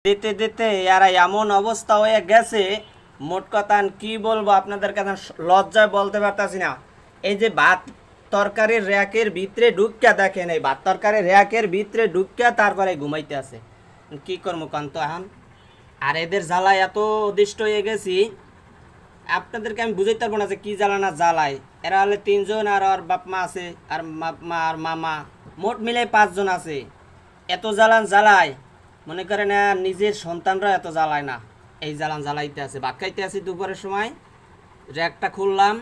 দিতে দিতে এরা এমন অবস্থা হয়ে গেছে, মোট কথা কি বলবো আপনাদের কাছে, লজ্জায় বলতে পারতাছি না। এই যে ভাত তরকারির র্যাকের ভিতরে ঢুকিয়া দেখেন, এই ভাত তরকারির র্যাকের ভিতরে ঢুকিয়া তারপরে ঘুমাইতে আছে। কি করবো কান্ত এখন? আর এদের জ্বালায় এত অদিষ্ট হয়ে গেছি, আপনাদেরকে আমি বুঝাইতে পারবো না যে কি জ্বালা না জ্বালায়। এরা হলে তিনজন, আর ওর বাপ মা আছে, আর মা আর মামা, মোট মিলে পাঁচজন আছে। এত জ্বালান জ্বালায়, মনে করেন নিজের সন্তানরা এত জ্বালায় না, এই জ্বালান জ্বালাইতে আছে। ভাত খাইতে আছি দুপুরের সময়, র্যাকটা খুললাম,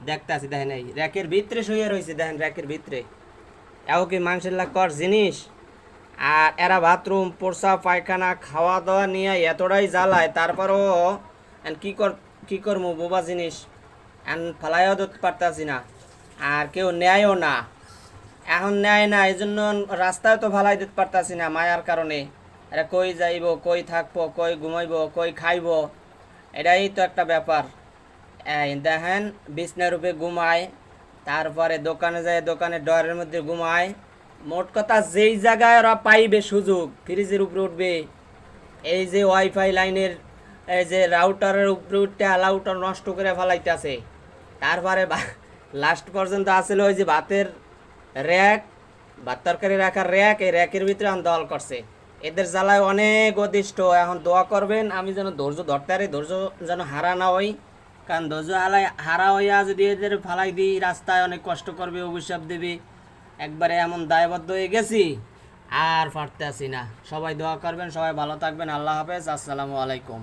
দেখতে আছি দেখেন এই র্যাকের ভিতরে শুয়ে রয়েছে, দেখেন র্যাকের ভিতরে। এও কি মানুষের কর জিনিস? আর এরা বাথরুম পোষা পায়খানা খাওয়া দাওয়া নিয়ে এতটাই জ্বালায়, তারপরও কি করবো বোবা জিনিস, ফালাইও ধরতে পারতাছি না, আর কেউ নেয়ও না। এখন নেয় না, এই জন্য রাস্তায় তো ফালাই দিতে পারতাছি না মায়ার কারণে। এরা কই যাইব, কই থাকবো, কই ঘুমাইব, কই খাইব, এটাই তো একটা ব্যাপার। এই দেখেন বিছনার উপরে ঘুমায়, তারপরে দোকানে যায়, দোকানে ডরের মধ্যে ঘুমায়। মোট কথা যেই জায়গায় ওরা পাইবে সুযোগ, ফ্রিজের উপরে উঠবে, এই যে ওয়াইফাই লাইনের এই যে রাউটারের উপরে উঠতে রাউটার নষ্ট করে ফেলাইতেছে। তারপরে লাস্ট পর্যন্ত আসলে ওই যে ভাতের র্যাক, ভাত তরকারি রাখার র্যাক, এই র্যাকের ভিতরে দল করছে। এদের জ্বালায় অনেক অদিষ্ট। এখন দোয়া করবেন আমি যেন ধৈর্য ধরতে পারি, ধৈর্য যেন হারা না হই। কারণ ধৈর্য হারা হইয়া যদি এদের ফালাই দিই রাস্তায়, অনেক কষ্ট করবে, অভিশাপ দেবে। একবারে এমন দায়বদ্ধ হয়ে গেছি, আর পারতে আসি না। সবাই দোয়া করবেন, সবাই ভালো থাকবেন। আল্লাহ হাফেজ, আসসালামু আলাইকুম।